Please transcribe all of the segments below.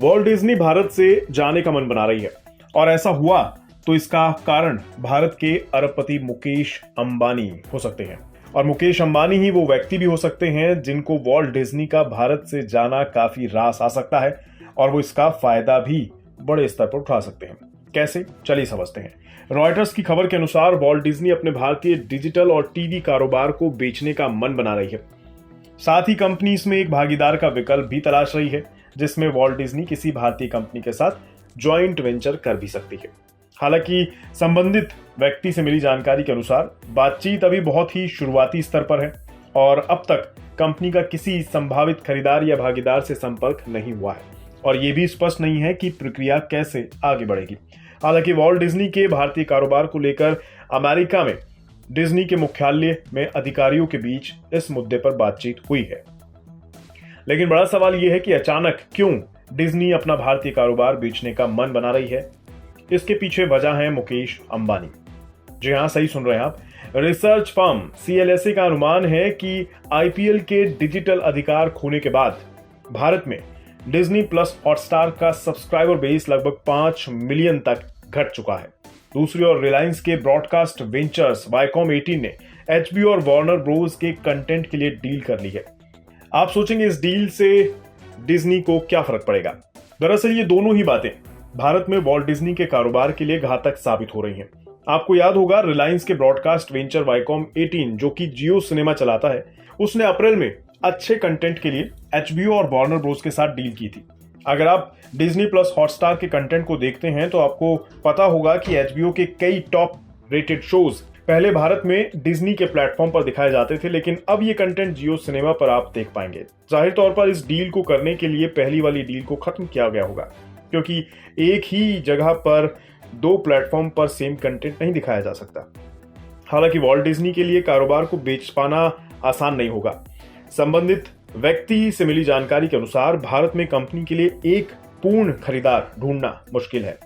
Walt Disney Bharat से जाने का मन बना रही है और ऐसा हुआ तो इसका कारण भारत के अरबपति मुकेश अंबानी हो सकते हैं। और मुकेश अंबानी ही वो व्यक्ति भी हो सकते हैं जिनको वॉल्ट डिज्नी का भारत से जाना काफी रास आ सकता है और वो इसका फायदा भी बड़े स्तर पर उठा सकते हैं। कैसे, चलिए समझते हैं। रॉयटर्स की खबर के अनुसार वॉल्ट डिज्नी अपने भारतीय डिजिटल और टीवी कारोबार को बेचने का मन बना रही है। साथ ही कंपनी इसमें एक भागीदार का विकल्प भी तलाश रही है, जिसमें वॉल्ट डिज्नी किसी भारतीय कंपनी के साथ ज्वाइंट वेंचर कर भी सकती है। हालांकि संबंधित व्यक्ति से मिली जानकारी के अनुसार बातचीत अभी बहुत ही शुरुआती स्तर पर है और अब तक कंपनी का किसी संभावित खरीदार या भागीदार से संपर्क नहीं हुआ है और ये भी स्पष्ट नहीं है कि प्रक्रिया कैसे आगे बढ़ेगी। हालांकि वॉल्ट डिज्नी के भारतीय कारोबार को लेकर अमेरिका में डिज्नी के मुख्यालय में अधिकारियों के बीच इस मुद्दे पर बातचीत हुई है। लेकिन बड़ा सवाल यह है कि अचानक क्यों डिज्नी अपना भारतीय कारोबार बेचने का मन बना रही है। इसके पीछे वजह है मुकेश अंबानी। जी हां, सही सुन रहे हैं आप। रिसर्च फर्म CLSA का अनुमान है कि IPL के डिजिटल अधिकार खोने के बाद भारत में डिज्नी प्लस हॉटस्टार का सब्सक्राइबर बेस लगभग 5 मिलियन तक घट चुका है। दूसरी ओर रिलायंस के ब्रॉडकास्ट वेंचर्स वायकॉम 18 ने HBO और वार्नर ब्रोस के कंटेंट के लिए डील कर ली है। आप सोचेंगे इस डील से डिज्नी को क्या फर्क पड़ेगा। दरअसल ये दोनों ही बातें भारत में वॉल्ट डिज्नी के कारोबार के लिए घातक साबित हो रही हैं। आपको याद होगा, रिलायंस के ब्रॉडकास्ट वेंचर वायकॉम 18 जो कि जियो सिनेमा चलाता है, उसने अप्रैल में अच्छे कंटेंट के लिए HBO और वार्नर ब्रोस के साथ डील की थी। अगर आप डिज्नी प्लस हॉटस्टार के कंटेंट को देखते हैं तो आपको पता होगा कि HBO के कई टॉप रेटेड शोज पहले भारत में डिज्नी के प्लेटफॉर्म पर दिखाए जाते थे, लेकिन अब ये कंटेंट जियो सिनेमा पर आप देख पाएंगे। जाहिर तौर पर इस डील को करने के लिए पहली वाली डील को खत्म किया गया होगा, क्योंकि एक ही जगह पर 2 प्लेटफॉर्म पर सेम कंटेंट नहीं दिखाया जा सकता। हालांकि वॉल्ट डिज्नी के लिए कारोबार को बेच पाना आसान नहीं होगा। संबंधित व्यक्ति से मिली जानकारी के अनुसार भारत में कंपनी के लिए एक पूर्ण खरीदार ढूंढना मुश्किल है,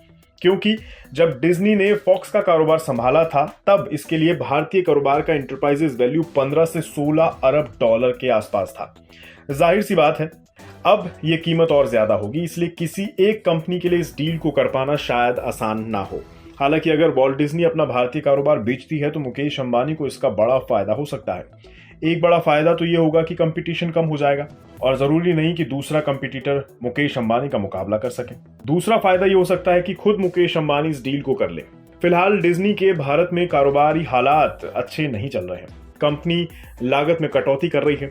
क्योंकि जब डिज्नी ने फॉक्स का कारोबार संभाला था तब इसके लिए भारतीय कारोबार का एंटरप्राइजेस वैल्यू 15 से 16 अरब डॉलर के आसपास था। जाहिर सी बात है अब यह कीमत और ज्यादा होगी, इसलिए किसी एक कंपनी के लिए इस डील को कर पाना शायद आसान ना हो। हालांकि अगर वॉल्ट डिज्नी अपना भारतीय कारोबार बेचती है तो मुकेश अंबानी को इसका बड़ा फायदा हो सकता है। एक बड़ा फायदा तो यह होगा कि कंपटीशन कम हो जाएगा और जरूरी नहीं कि दूसरा कंपटीटर मुकेश अंबानी का मुकाबला कर सके। दूसरा फायदा यह हो सकता है कि खुद मुकेश अंबानी इस डील को कर ले। फिलहाल डिज्नी के भारत में कारोबारी हालात अच्छे नहीं चल रहे हैं। कंपनी लागत में कटौती कर रही है।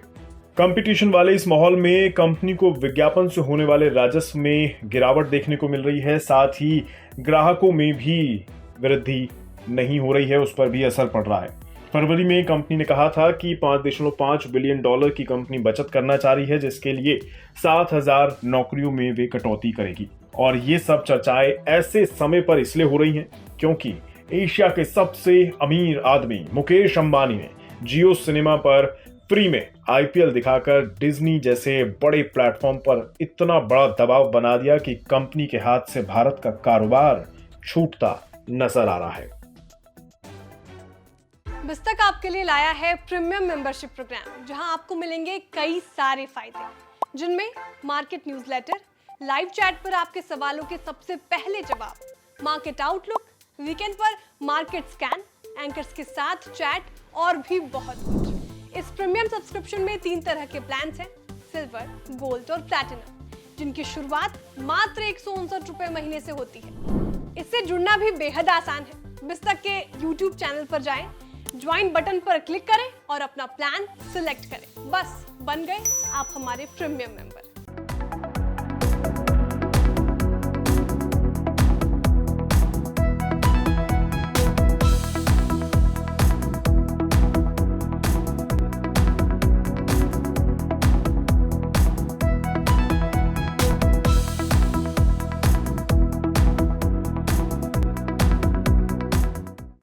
कंपटीशन वाले इस माहौल में कंपनी को विज्ञापन से होने वाले राजस्व में गिरावट देखने को मिल रही है। साथ ही ग्राहकों में भी वृद्धि नहीं हो रही है, उस पर भी असर पड़ रहा है। फरवरी में कंपनी ने कहा था कि 5.5 बिलियन डॉलर की कंपनी बचत करना चाह रही है, जिसके लिए 7,000 नौकरियों में वे कटौती करेगी। और ये सब चर्चाएं ऐसे समय पर इसलिए हो रही हैं क्योंकि एशिया के सबसे अमीर आदमी मुकेश अंबानी ने जियो सिनेमा पर फ्री में IPL दिखाकर डिज्नी जैसे बड़े प्लेटफॉर्म पर इतना बड़ा दबाव बना दिया कि कंपनी के हाथ से भारत का कारोबार छूटता नजर आ रहा है। बिस्तक आपके लिए लाया है प्रीमियम मेंबरशिप प्रोग्राम, जहां आपको मिलेंगे कई सारे फायदे, जिनमें मार्केट न्यूज़लेटर, लाइव चैट पर आपके सवालों के सबसे पहले जवाब, मार्केट आउटलुक, वीकेंड पर मार्केट स्कैन, एंकर्स के साथ चैट और भी बहुत कुछ। इस प्रीमियम सब्सक्रिप्शन में 3 तरह के प्लान्स हैं, सिल्वर, गोल्ड और प्लैटिनम, जिनकी शुरुआत मात्र 159 रुपए महीने से होती है। इससे जुड़ना भी बेहद आसान है। बिस्तक के YouTube चैनल पर जाएं, ज्वाइन बटन पर क्लिक करें और अपना प्लान सिलेक्ट करें। बस बन गए आप हमारे प्रीमियम मेंबर।